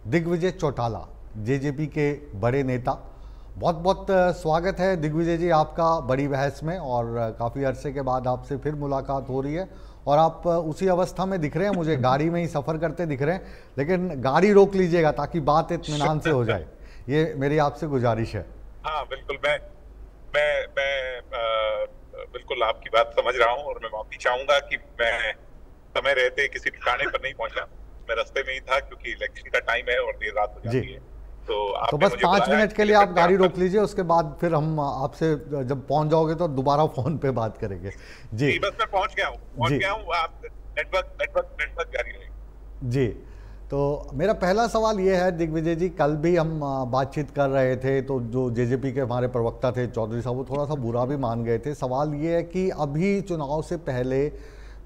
Digvijay Chautala, JJP के बड़े नेता। बहुत बहुत स्वागत है दिग्विजय जी आपका बड़ी बहस में, और काफ़ी अरसे के बाद आपसे फिर मुलाकात हो रही है। और आप उसी अवस्था में दिख रहे हैं, मुझे गाड़ी में ही सफ़र करते दिख रहे हैं, लेकिन गाड़ी रोक लीजिएगा ताकि बात इत्मीनान से हो जाए, ये मेरी आपसे गुजारिश है। हाँ बिल्कुल, मैं बिल्कुल आपकी बात समझ रहा हूँ, और मैं माफी चाहूंगा कि मैं समय रहते किसी ठिकाने पर नहीं पहुंचा। मैं रास्ते में ही था क्योंकि इलेक्शन का टाइम है और देर रात हो जी, जाती है। तो तो आपने बस मुझे 5 बुलाया मिनट के इसके लिए लिए आप गाड़ी प्रत्यावर्तन। रोक लीजिए, उसके बाद फिर हम आपसे जब पहुंच जाओगे तो दोबारा फ़ोन पे बात करेंगे। जी नहीं, बस मैं पहुंच जी गया हूँ। आप नेटवर्क जारी रहेगा। जी। तो मेरा पहला सवाल ये है दिग्विजय जी, कल भी हम बातचीत कर रहे थे, तो जो जेजेपी के हमारे प्रवक्ता थे चौधरी साहब, वो थोड़ा सा बुरा भी मान गए थे। सवाल ये है कि अभी चुनाव से पहले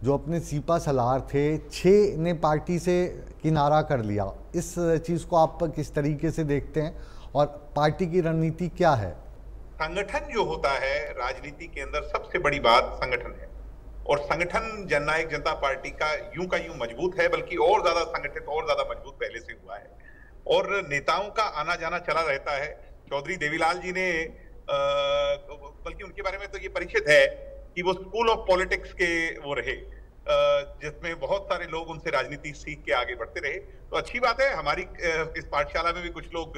जो अपने सीपा सलार थे, 6 ने पार्टी से किनारा कर लिया। इस चीज़ को आप किस तरीके से देखते हैं और पार्टी की रणनीति क्या है? संगठन जो होता है राजनीति के अंदर, सबसे बड़ी बात संगठन है। और संगठन जननायक जनता पार्टी का यूं मजबूत है, बल्कि और ज्यादा संगठित, और ज्यादा मजबूत पहले से हुआ है। और नेताओं का आना जाना चला रहता है। चौधरी देवीलाल जी ने बल्कि उनके बारे में तो ये परिचित है कि वो स्कूल ऑफ पॉलिटिक्स के वो रहे, जिसमें बहुत सारे लोग उनसे राजनीति सीख के आगे बढ़ते रहे। तो अच्छी बात है, हमारी इस पाठशाला में भी कुछ लोग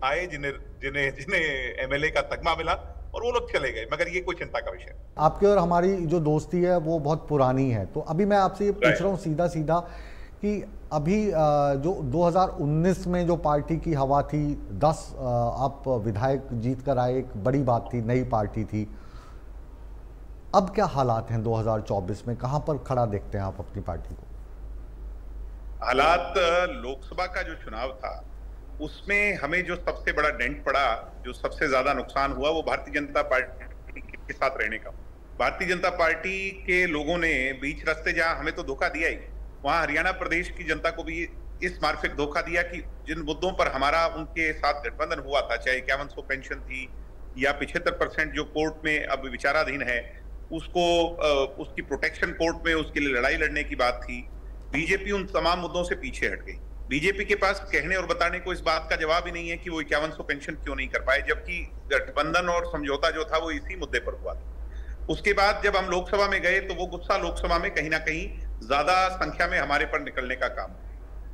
आए जिन्हें जिन्हें जिन्हें एमएलए का तगमा मिला, और वो लोग चले गए, मगर ये कोई चिंता का विषय नहीं। आपकी और हमारी जो दोस्ती है वो बहुत पुरानी है, तो अभी मैं आपसे ये पूछ रहा हूँ सीधा सीधा कि अभी जो 2019 में जो पार्टी की हवा थी, 10 आप विधायक जीत कर आए, एक बड़ी बात थी, नई पार्टी थी। अब क्या हालात हैं 2024 में, कहाँ पर खड़ा देखते हैं आप अपनी पार्टी को? हालात, लोकसभा का जो चुनाव था उसमें हमें जो सबसे बड़ा डेंट पड़ा, जो सबसे ज्यादा नुकसान हुआ, वो भारतीय जनता पार्टी के साथ रहने का। भारतीय जनता पार्टी के लोगों ने बीच रास्ते जहां हमें तो धोखा दिया ही, वहां हरियाणा प्रदेश की जनता को भी इस मार्फिक धोखा दिया कि जिन मुद्दों पर हमारा उनके साथ गठबंधन हुआ था, चाहे 5100 पेंशन थी या 75% जो कोर्ट में अब विचाराधीन है, उसको उसकी प्रोटेक्शन कोर्ट में उसके लिए लड़ाई लड़ने की बात थी, बीजेपी उन तमाम मुद्दों से पीछे हट गई। बीजेपी के पास कहने और बताने को इस बात का जवाब ही नहीं है कि वो 5100 पेंशन क्यों नहीं कर पाए, जबकि गठबंधन और समझौता जो था वो इसी मुद्दे पर हुआ था। उसके बाद जब हम लोकसभा में गए तो वो गुस्सा लोकसभा में कहीं ना कहीं ज्यादा संख्या में हमारे पर निकलने का काम।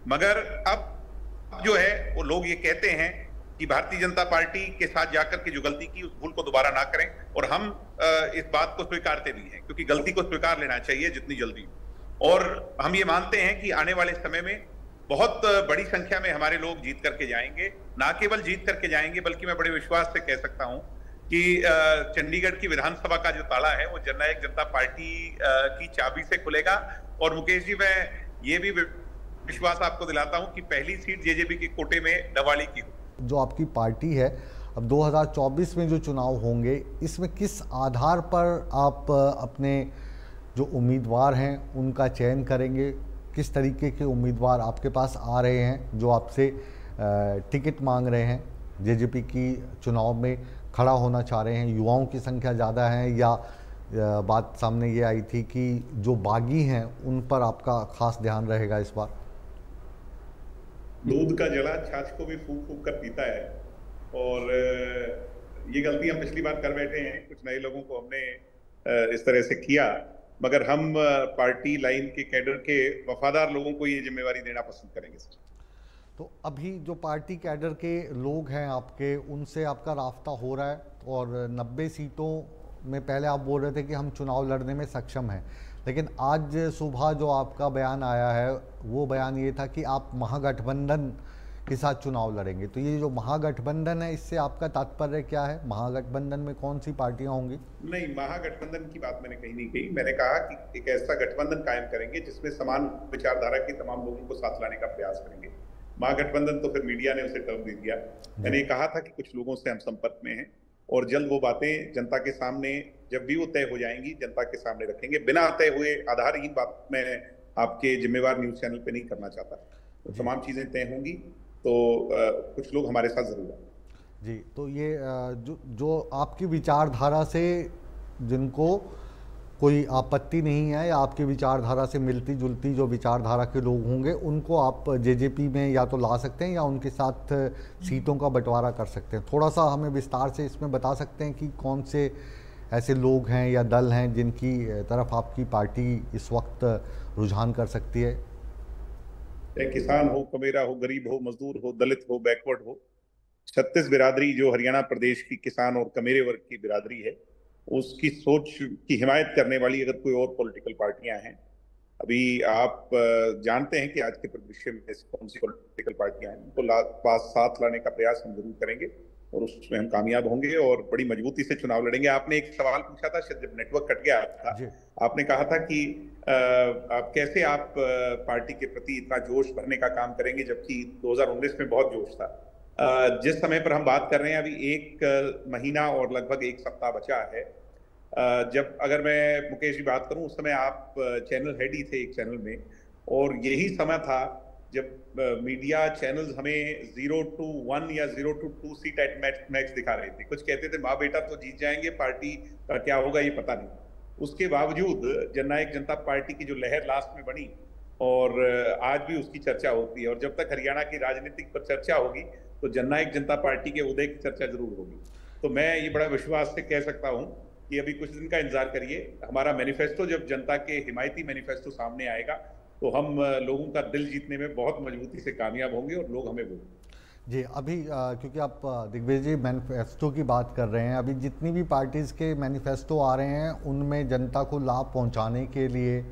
मगर अब जो है वो लोग ये कहते हैं कि भारतीय जनता पार्टी के साथ जाकर के जो गलती की उस भूल को दोबारा ना करें, और हम इस बात को स्वीकारते भी हैं, क्योंकि गलती को स्वीकार लेना चाहिए जितनी जल्दी। और हम ये मानते हैं कि आने वाले समय में बहुत बड़ी संख्या में हमारे लोग जीत करके जाएंगे। ना केवल जीत करके जाएंगे, बल्कि मैं बड़े विश्वास से कह सकता हूं कि चंडीगढ़ की विधानसभा का जो ताला है वो जननायक जनता पार्टी की चाबी से खुलेगा। और मुकेश जी, मैं ये भी विश्वास आपको दिलाता हूं कि पहली सीट जेजेपी के कोटे में डवाली की हो। जो आपकी पार्टी है, अब 2024 में जो चुनाव होंगे, इसमें किस आधार पर आप अपने जो उम्मीदवार हैं उनका चयन करेंगे? किस तरीके के उम्मीदवार आपके पास आ रहे हैं जो आपसे टिकट मांग रहे हैं, जेजेपी की चुनाव में खड़ा होना चाह रहे हैं? युवाओं की संख्या ज़्यादा है, या बात सामने ये आई थी कि जो बागी हैं उन पर आपका खास ध्यान रहेगा इस बार? दूध का जला छाछ को भी फूंक फूंक कर पीता है, और ये गलती हम पिछली बार कर बैठे हैं। कुछ नए लोगों को हमने इस तरह से किया, मगर हम पार्टी लाइन के कैडर के वफादार लोगों को ये जिम्मेवारी देना पसंद करेंगे सर। तो अभी जो पार्टी कैडर के लोग हैं आपके, उनसे आपका रास्ता हो रहा है, और 90 सीटों में पहले आप बोल रहे थे कि हम चुनाव लड़ने में सक्षम हैं, लेकिन आज सुबह जो आपका बयान आया है वो बयान ये था कि आप महागठबंधन के साथ चुनाव लड़ेंगे। तो ये जो महागठबंधन है, इससे आपका तात्पर्य क्या है? महागठबंधन में कौन सी पार्टियां होंगी? नहीं, महागठबंधन की बात मैंने कहीं नहीं कही। मैंने कहा कि एक ऐसा गठबंधन कायम करेंगे जिसमें समान विचारधारा के तमाम लोगों को साथ लाने का प्रयास करेंगे। महागठबंधन तो फिर मीडिया ने उसे टर्म दे दिया। मैंने कहा था कि कुछ लोगों से हम संपर्क में हैं, और जल्द वो बातें जनता के सामने, जब भी वो तय हो जाएंगी, जनता के सामने रखेंगे। बिना तय हुए आधारहीन बात मैं आपके जिम्मेवार न्यूज चैनल पे नहीं करना चाहता। तो तमाम चीजें तय होंगी तो कुछ लोग हमारे साथ जरूर आएंगे। जी, तो ये जो आपकी विचारधारा से जिनको कोई आपत्ति नहीं है, या आपकी विचारधारा से मिलती जुलती जो विचारधारा के लोग होंगे उनको आप जेजेपी में या तो ला सकते हैं या उनके साथ सीटों का बंटवारा कर सकते हैं। थोड़ा सा हमें विस्तार से इसमें बता सकते हैं कि कौन से ऐसे लोग हैं या दल हैं जिनकी तरफ आपकी पार्टी इस वक्त रुझान कर सकती है? चाहे किसान हो, कमेरा हो, गरीब हो, मजदूर हो, दलित हो, बैकवर्ड हो, 36 बिरादरी जो हरियाणा प्रदेश की किसान और कमेरे वर्ग की बिरादरी है, उसकी सोच की हिमायत करने वाली अगर कोई और पॉलिटिकल पार्टियां हैं, अभी आप जानते हैं कि आज के परिदृश्य में कौन सी पॉलिटिकल पार्टियां हैं, उनको पास साथ लाने का प्रयास हम जरूर करेंगे और उसमें हम कामयाब होंगे और बड़ी मजबूती से चुनाव लड़ेंगे। आपने एक सवाल पूछा था, शायद जब नेटवर्क कट गया था, आपने कहा था कि आप कैसे आप पार्टी के प्रति इतना जोश भरने का काम करेंगे, जबकि 2019 में बहुत जोश था। जिस समय पर हम बात कर रहे हैं, अभी 1 महीना और लगभग 1 सप्ताह बचा है। जब अगर मैं मुकेश जी बात करूं, उस समय आप चैनल हेड ही थे एक चैनल में, और यही समय था जब मीडिया चैनल्स हमें 0 to 1 या 0 to 2 सीट एट मैच दिखा रहे थे। कुछ कहते थे माँ बेटा तो जीत जाएंगे, पार्टी का क्या होगा ये पता नहीं। उसके बावजूद जननायक जनता पार्टी की जो लहर लास्ट में बनी, और आज भी उसकी चर्चा होती है, और जब तक हरियाणा की राजनीतिक पर चर्चा होगी तो जननायक जनता पार्टी के उदय की चर्चा जरूर होगी। तो मैं ये बड़ा विश्वास से कह सकता हूं कि अभी कुछ दिन का इंतजार करिए। हमारा मैनिफेस्टो, जब जनता के हिमायती मैनिफेस्टो सामने आएगा तो हम लोगों का दिल जीतने में बहुत मजबूती से कामयाब होंगे और लोग हमें वोट। जी, अभी क्योंकि आप दिग्विजय जी मैनिफेस्टो की बात कर रहे हैं, अभी जितनी भी पार्टीज़ के मैनिफेस्टो आ रहे हैं उनमें जनता को लाभ पहुंचाने के लिए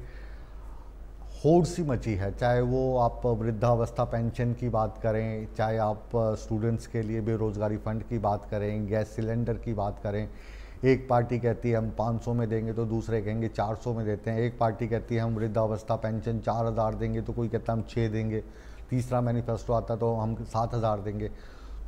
होड़ सी मची है। चाहे वो आप वृद्धावस्था पेंशन की बात करें, चाहे आप स्टूडेंट्स के लिए बेरोज़गारी फ़ंड की बात करें, गैस सिलेंडर की बात करें। एक पार्टी कहती है हम 500 में देंगे तो दूसरे कहेंगे 400 में देते हैं। एक पार्टी कहती है हम वृद्धावस्था पेंशन 4000 देंगे तो कोई कहता है हम 6 देंगे। तीसरा मैनिफेस्टो आता तो हम 7000 देंगे।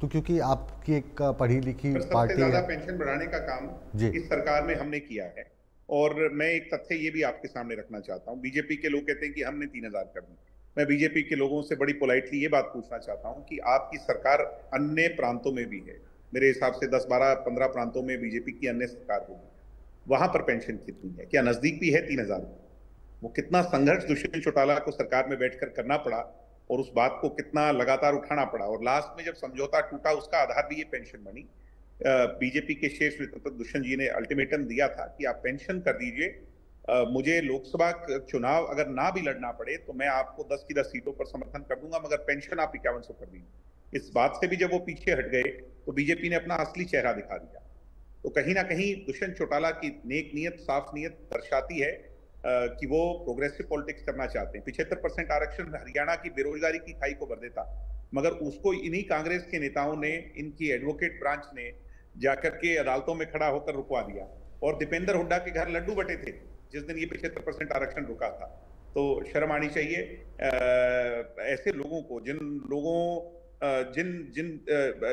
तो क्योंकि आपकी एक पढ़ी लिखी पार्टी है, पेंशन बढ़ाने का काम इस सरकार में हमने किया है। और मैं एक तथ्य ये भी आपके सामने रखना चाहता हूँ, बीजेपी के लोग कहते हैं कि हमने 3000 कर दी। मैं बीजेपी के लोगों से बड़ी पोलाइटली ये बात पूछना चाहता हूँ कि आपकी सरकार अन्य प्रांतों में भी है, मेरे हिसाब से 10, 12, 15 प्रांतों में बीजेपी की अन्य सरकार होगी, वहां पर पेंशन कितनी है? क्या नजदीक भी है 3000? वो कितना संघर्ष दुष्यंत चौटाला को सरकार में बैठकर करना पड़ा और उस बात को कितना लगातार उठाना पड़ा, और लास्ट में जब समझौता टूटा उसका आधार भी ये पेंशन बनी। बीजेपी के शीर्ष नेतृत्व दुष्यंत जी ने अल्टीमेटम दिया था कि आप पेंशन कर दीजिए, मुझे लोकसभा चुनाव अगर ना भी लड़ना पड़े तो मैं आपको 10 की 10 सीटों पर समर्थन कर दूंगा, मगर पेंशन आप 5100 कर दीजिए। इस बात से भी जब वो पीछे हट गए तो बीजेपी ने अपना असली चेहरा दिखा दिया। तो कहीं ना कहीं दुष्यंत चौटाला की नेक नीयत, साफ नीयत दर्शाती है कि वो प्रोग्रेसिव पॉलिटिक्स करना चाहते हैं। 75% आरक्षण हरियाणा की बेरोजगारी की खाई को भर देता, मगर उसको इन्हीं कांग्रेस के नेताओं ने, इनकी एडवोकेट ब्रांच ने जाकर के अदालतों में खड़ा होकर रुकवा दिया। और दीपेंद्र हुड्डा के घर लड्डू बटे थे जिस दिन ये 75% आरक्षण रुका था। तो शर्म आनी चाहिए ऐसे लोगों को, जिन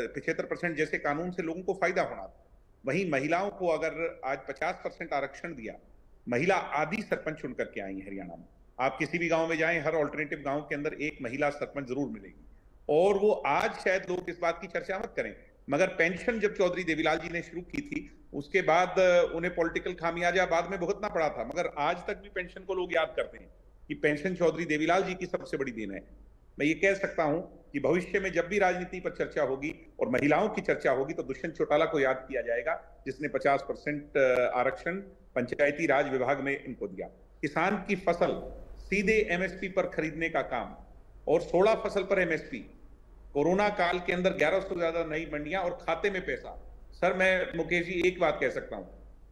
75% जैसे कानून से लोगों को फायदा होना था। वहीं महिलाओं को अगर आज 50% आरक्षण दिया, महिला आधी सरपंच चुन करके आई हरियाणा में। आप किसी भी गांव में जाएं, हर ऑल्टरनेटिव गांव के अंदर एक महिला सरपंच जरूर मिलेगी। और वो आज शायद लोग इस बात की चर्चा मत करें, मगर पेंशन जब चौधरी देवीलाल जी ने शुरू की थी उसके बाद उन्हें पॉलिटिकल खामियाजा बाद में भुगतना पड़ा था, मगर आज तक भी पेंशन को लोग याद करते हैं कि पेंशन चौधरी देवीलाल जी की सबसे बड़ी देन है। मैं ये कह सकता हूं कि भविष्य में जब भी राजनीति पर चर्चा होगी और महिलाओं की चर्चा होगी तो दुष्यंत चौटाला को याद किया जाएगा, जिसने 50% आरक्षण पंचायती राज विभाग में इनको दिया। किसान की फसल सीधे एमएसपी पर खरीदने का काम और 16 फसल पर एमएसपी। कोरोना काल के अंदर 1100 से ज्यादा नई मंडियां और खाते में पैसा। सर मैं मुकेश जी एक बात कह सकता हूं,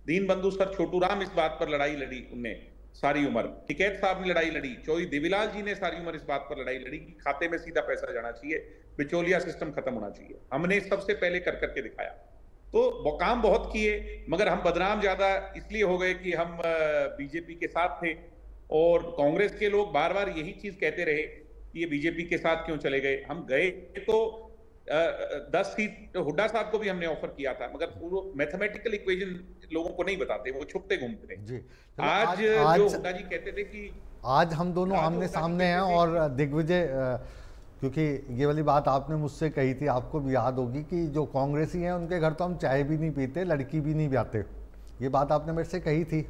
दीन बंधु सर छोटू राम इस बात पर लड़ाई लड़ी, उनने सारी उम्र, टिकैत साहब ने लड़ाई लड़ी, चौधरी देवीलाल जी ने सारी उम्र इस बात पर लड़ाई लड़ी कि खाते में सीधा पैसा जाना चाहिए, बिचौलिया सिस्टम खत्म होना चाहिए। हमने सबसे पहले कर करके दिखाया। तो काम बहुत किए, मगर हम बदनाम ज्यादा इसलिए हो गए कि हम बीजेपी के साथ थे और कांग्रेस के लोग बार बार यही चीज कहते रहे कि ये बीजेपी के साथ क्यों चले गए। हम गए तो 10 सीट हुड्डा साहब को भी हमने ऑफर किया था, मगर वो मैथमेटिकल इक्वेशन लोगों को नहीं बताते, वो छुपते घूमते थे। आज जो हुड्डा जी कहते थे कि आज हम दोनों आमने सामने हैं, और दिग्विजय क्योंकि ये वाली बात आपने मुझसे कही थी, आपको भी याद होगी कि जो कांग्रेसी हैं उनके घर तो हम चाय भी नहीं पीते, लड़की भी नहीं ब्याते। ये बात आपने मेरे से कही थी।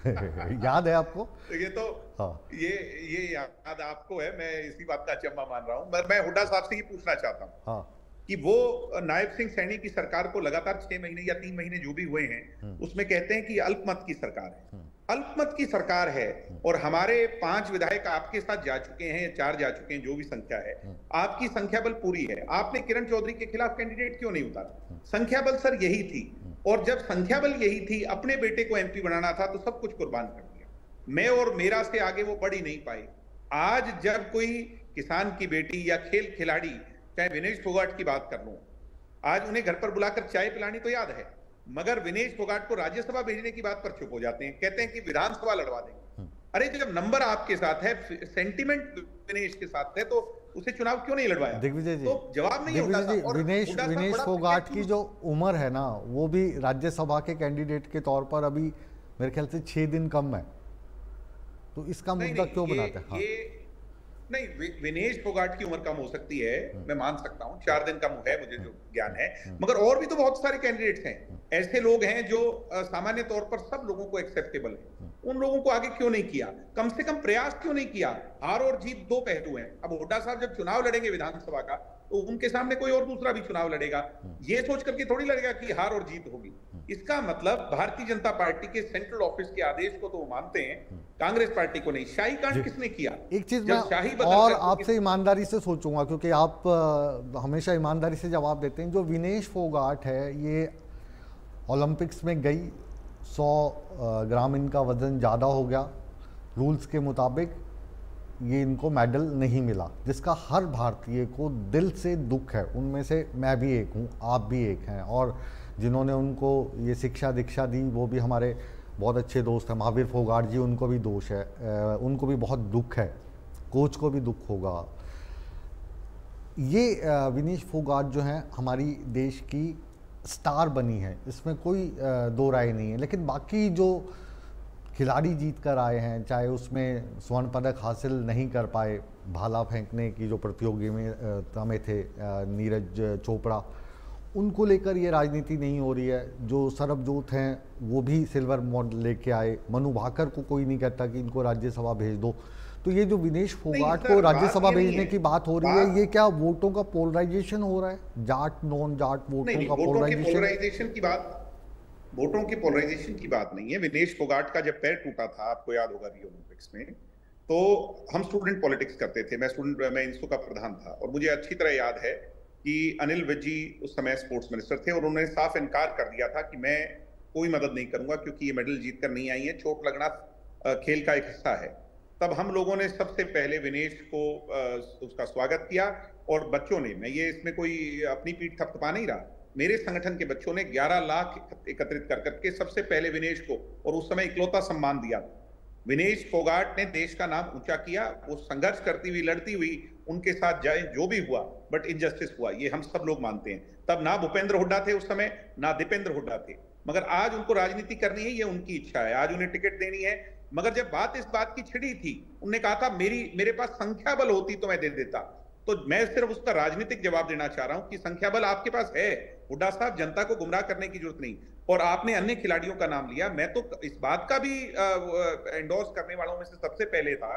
याद है आपको? ये तो हाँ ये याद आपको है, मैं इसी बात का अचंभा मान रहा हूं। मैं हुड्डा साहब से ये पूछना चाहता हूं हाँ कि वो नायब सिंह सैनी की सरकार को लगातार 6 महीने या 3 महीने जो भी हुए हैं उसमें कहते हैं कि अल्पमत की सरकार है, अल्पमत की सरकार है, और हमारे 5 विधायक आपके साथ जा चुके हैं या 4 जा चुके हैं, जो भी संख्या है, आपकी संख्या बल पूरी है। आपने किरण चौधरी के खिलाफ कैंडिडेट क्यों नहीं उतारा? संख्या बल सर यही थी, और जब संख्या बल यही थी, अपने बेटे को एमपी बनाना था तो सब कुछ कुर्बान कर दिया। मैं और मेरा से आगे वो बढ़ ही नहीं पाए। आज जब कोई किसान की बेटी या खेल खिलाड़ी, चाहे विनेश फोगाट की बात कर लूं, आज उन्हें घर पर बुलाकर चाय पिलानी तो याद है, मगर विनेश फोगाट को राज्यसभा भेजने की बात पर चुप हो जाते हैं, कहते हैं कि विधानसभा लड़वा देंगे। अरे जब नंबर आपके साथ है, सेंटिमेंट विनेश के साथ है, तो उसे चुनाव क्यों नहीं लड़वाया? दिग्विजय जी, तो जवाब नहीं होता था। और विनेश फोगाट की जो उम्र है ना, वो भी राज्यसभा के कैंडिडेट के तौर पर अभी मेरे ख्याल से 6 दिन कम है, तो इसका मुद्दा क्यों बनाते हैं? हाँ। नहीं, विनेश फोगाट की उम्र कम हो सकती है, मैं मान सकता हूं, 4 दिन कम है, मुझे जो ज्ञान है, मगर और भी तो बहुत सारे कैंडिडेट्स हैं, ऐसे लोग हैं जो सामान्य तौर पर सब लोगों को एक्सेप्टेबल है। उन लोगों को आगे क्यों नहीं किया? कम से कम प्रयास क्यों नहीं किया? हार और जीत 2 पहलू हैं। अब हुड्डा साहब जब चुनाव लड़ेंगे विधानसभा का, तो उनके सामने कोई और दूसरा भी चुनाव लड़ेगा, ये सोच करके थोड़ी लड़ेगा कि हार और जीत होगी। इसका मतलब भारतीय जनता पार्टी के सेंट्रल ऑफिस के आदेश को तो वो मानते हैं, कांग्रेस पार्टी को नहीं। शाही कांड किसने किया? एक चीज मैं और आपसे ईमानदारी से सोचूंगा, क्योंकि आप हमेशा ईमानदारी से जवाब देते हैं। जो विनेश फोगाट है, ये ओलंपिक्स में गई, 100 ग्राम इनका वजन ज़्यादा हो गया, रूल्स के मुताबिक ये इनको मेडल नहीं मिला, जिसका हर भारतीय को दिल से दुख है। उनमें से मैं भी एक हूँ, आप भी एक हैं, और जिन्होंने उनको ये शिक्षा दीक्षा दी वो भी हमारे बहुत अच्छे दोस्त हैं, महावीर फोगाट जी, उनको भी दोष है, उनको भी बहुत दुख है, कोच को भी दुख होगा। ये विनेश फोगाट जो हैं हमारी देश की स्टार बनी है, इसमें कोई दो राय नहीं है। लेकिन बाकी जो खिलाड़ी जीत कर आए हैं, चाहे उसमें स्वर्ण पदक हासिल नहीं कर पाए, भाला फेंकने की जो प्रतियोगिता में थे नीरज चोपड़ा, उनको लेकर ये राजनीति नहीं हो रही है। जो सरबजोत हैं वो भी सिल्वर मेडल लेके आए, मनु भाकर को कोई नहीं कहता कि इनको राज्यसभा भेज दो। तो ये जो विनेश फोगाट को राज्यसभा भेजने की बात हो रही है, ये क्या वोटों का पोलराइजेशन हो रहा है? जाट नॉन जाट वोटों का पोलराइजेशन की बात, वोटों की पोलराइजेशन की बात नहीं है। विनेश फोगाट का जब पैर टूटा था, आपको याद होगा रियो ओलंपिक्स में, तो हम स्टूडेंट पॉलिटिक्स करते थे, मैं इंस्टू का प्रधान था, और मुझे अच्छी तरह याद है कि अनिल विज जी उस समय स्पोर्ट्स मिनिस्टर थे, और उन्होंने साफ इनकार कर दिया था कि मैं कोई मदद नहीं करूंगा क्योंकि ये मेडल जीत कर नहीं आई है, चोट लगना खेल का एक हिस्सा है। तब हम लोगों ने सबसे पहले विनेश को उसका स्वागत किया, और बच्चों ने, मैं ये इसमें कोई अपनी पीठ थपथपा नहीं रहा, मेरे संगठन के बच्चों ने 11 लाख एकत्रित कर करके सबसे पहले विनेश को, और उस समय इकलौता सम्मान दिया। विनेश फोगाट ने देश का नाम ऊंचा किया, वो संघर्ष करती हुई, लड़ती हुई, उनके साथ जाए जो भी हुआ, बट इनजस्टिस हुआ, ये हम सब लोग मानते हैं। तब ना भूपेंद्र हुड्डा थे उस समय, ना दीपेंद्र हुड्डा थे, मगर आज उनको राजनीति करनी है, ये उनकी इच्छा है, आज उन्हें टिकट देनी है। मगर जब बात इस बात की छिड़ी थी, उन्होंने कहा था मेरे पास संख्या बल होती तो मैं दे देता। तो मैं सिर्फ उसका राजनीतिक जवाब देना चाह रहा हूं कि संख्या बल आपके पास है, हुड्डा साहब, जनता को गुमराह करने की जरूरत नहीं। और आपने अन्य खिलाड़ियों का नाम लिया, मैं तो इस बात का भी एंडोर्स करने वालों में से सबसे पहले था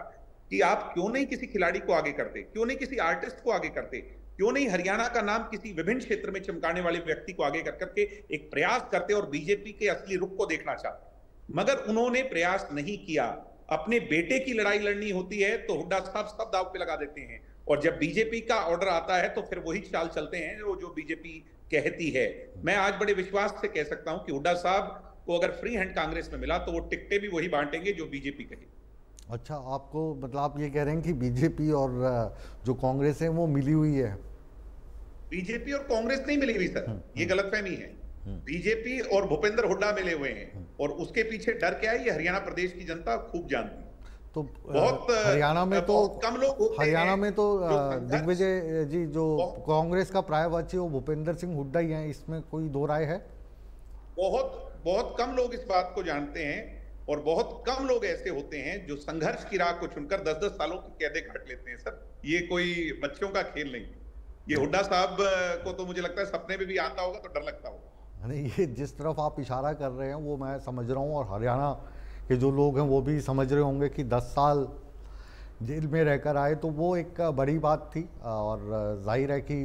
कि आप क्यों नहीं किसी खिलाड़ी को आगे करते, क्यों नहीं किसी आर्टिस्ट को आगे करते, क्यों नहीं हरियाणा का नाम किसी विभिन्न क्षेत्र में चमकाने वाले व्यक्ति को आगे कर करके एक प्रयास करते और बीजेपी के असली रुख को देखना चाहते। मगर उन्होंने प्रयास नहीं किया। अपने बेटे की लड़ाई लड़नी होती है तो हुड्डा साहब सब दांव पे लगा देते हैं, और जब बीजेपी का ऑर्डर आता है तो फिर वही चाल चलते हैं जो बीजेपी कहती है। मैं आज बड़े विश्वास से कह सकता हूं कि हुड्डा साहब को अगर फ्री हैंड कांग्रेस में मिला तो वो टिकटें भी वही बांटेंगे जो बीजेपी कहे। अच्छा, आपको मतलब आप ये कह रहे हैं कि बीजेपी और जो कांग्रेस है वो मिली हुई है? बीजेपी और कांग्रेस नहीं मिली हुई सर, ये गलतफहमी है। बीजेपी और भूपेंद्र हुड्डा मिले हुए हैं, और उसके पीछे डर क्या है ये हरियाणा प्रदेश की जनता खूब जानती है। तो बहुत हरियाणा में तो कम लोग, हरियाणा में तो दिग्विजय जी, जो कांग्रेस का पर्यायवाची वो भूपेंद्र सिंह हुड्डा ही हैं, इसमें कोई दो राय है? बहुत कम लोग इस बात को जानते हैं, और बहुत कम लोग ऐसे होते हैं जो संघर्ष की राह को चुनकर 10-10 सालों की कैदे काट लेते हैं। सर, ये कोई बच्चों का खेल नहीं। ये हुड्डा साहब को तो मुझे लगता है सपने में भी आता होगा तो डर लगता होगा। नहीं, ये जिस तरफ आप इशारा कर रहे हैं वो मैं समझ रहा हूँ, और हरियाणा कि जो लोग हैं वो भी समझ रहे होंगे कि 10 साल जेल में रहकर आए, तो वो एक बड़ी बात थी और जाहिर है कि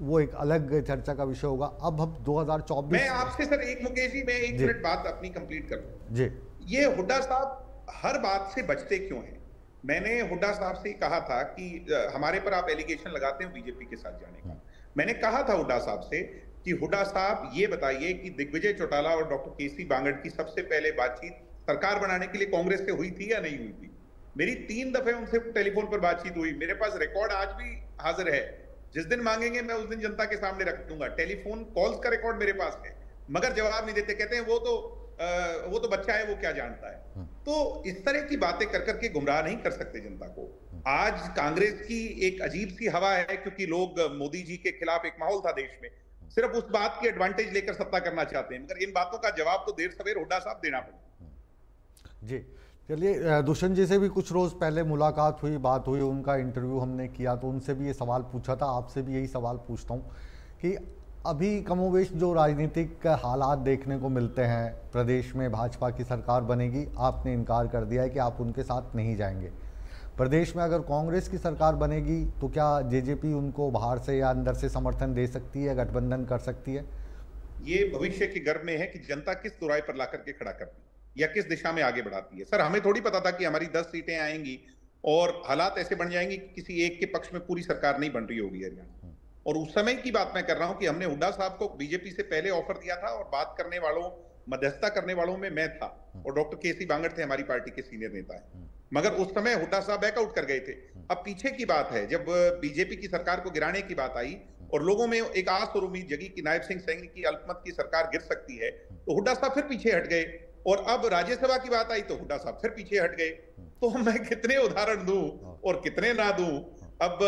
वो एक अलग चर्चा का विषय होगा। अब हम 2024 मैं आपसे सर एक मुकेश जी, मैं एक जी मिनट बात अपनी कंप्लीट कर लूं। जी ये हुड्डा साहब हर बात से बचते क्यों हैं? मैंने हुड्डा साहब से कहा था कि हमारे पर आप एलिगेशन लगाते हैं बीजेपी के साथ जाने का। मैंने कहा था हुड्डा साहब से कि हुड्डा साहब ये बताइए कि दिग्विजय चौटाला और डॉक्टर केसी बांगड़ की सबसे पहले बातचीत सरकार बनाने के लिए कांग्रेस से हुई थी या नहीं हुई थी? मेरी 3 दफे उनसे टेलीफोन पर बातचीत हुई, मेरे पास रिकॉर्ड आज भी हाजिर है। जिस दिन मांगेंगे मैं उस दिन जनता के सामने रख दूंगा। टेलीफोन कॉल्स का रिकॉर्ड मेरे पास है, मगर जवाब नहीं देते। कहते हैं वो तो बच्चा है, वो क्या जानता है। तो इस तरह की बातें कर करके गुमराह नहीं कर सकते जनता को। आज कांग्रेस की एक अजीब सी हवा है, क्योंकि लोग मोदी जी के खिलाफ एक माहौल था देश में, सिर्फ उस बात की एडवांटेज लेकर सत्ता करना चाहते हैं, मगर इन बातों का जवाब तो देर सवेर हुड्डा साहब देना पड़ेगा। जी चलिए, दुष्यंत जी से भी कुछ रोज़ पहले मुलाकात हुई, बात हुई, उनका इंटरव्यू हमने किया, तो उनसे भी ये सवाल पूछा था। आपसे भी यही सवाल पूछता हूँ कि अभी कमोवेश जो राजनीतिक हालात देखने को मिलते हैं, प्रदेश में भाजपा की सरकार बनेगी, आपने इनकार कर दिया है कि आप उनके साथ नहीं जाएंगे। प्रदेश में अगर कांग्रेस की सरकार बनेगी तो क्या जेजेपी उनको बाहर से या अंदर से समर्थन दे सकती है, गठबंधन कर सकती है? ये भविष्य के गर्भ में है कि जनता किस तुराई पर लाकर के खड़ा करती है या किस दिशा में आगे बढ़ाती है। सर, हमें थोड़ी पता था कि हमारी 10 सीटें आएंगी और हालात ऐसे बन जाएंगे कि किसी एक के पक्ष में पूरी सरकार नहीं बन रही होगी हरियाणा। और उस समय की बात मैं कर रहा हूं कि हमने हुड्डा साहब को बीजेपी से पहले ऑफर दिया था, और बात करने वालों, मध्यस्थता करने वालों में मैं था और डॉक्टर केसी बांगड़ थे, हमारी पार्टी के सीनियर नेता है। मगर उस समय हुड्डा साहब बैकआउट कर गए थे। अब पीछे की बात है, जब बीजेपी की सरकार को गिराने की बात आई और लोगों में एक आस और उम्मीद जगी कि नायब सिंह सैनी की अल्पमत की सरकार गिर सकती है, तो हुड्डा साहब फिर पीछे हट गए। और अब राज्यसभा की बात आई तो हुड्डा साहब फिर पीछे हट गए। तो मैं कितने उदाहरण दूं और कितने ना दूं, अब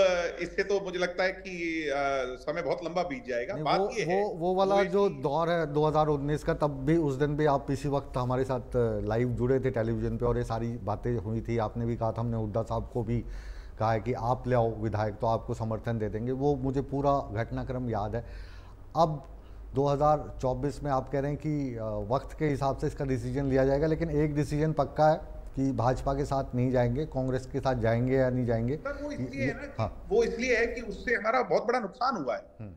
इससे तो मुझे लगता है कि समय बहुत लंबा बीत जाएगा। बात ये है वो वाला जो दौर है 2019 का, तब भी उस दिन भी आप इसी वक्त हमारे साथ लाइव जुड़े थे टेलीविजन पे और ये सारी बातें हुई थी। आपने भी कहा था, हमने हुड्डा साहब को भी कहा है कि आप ले आओ विधायक तो आपको समर्थन दे देंगे। वो मुझे पूरा घटनाक्रम याद है। अब 2024 में आप कह रहे हैं कि वक्त के हिसाब से इसका डिसीजन लिया जाएगा, लेकिन एक डिसीजन पक्का है कि भाजपा के साथ नहीं जाएंगे, कांग्रेस के साथ जाएंगे या नहीं जाएंगे? वो इसलिए है ना, हाँ, वो इसलिए है कि उससे हमारा बहुत बड़ा नुकसान हुआ है।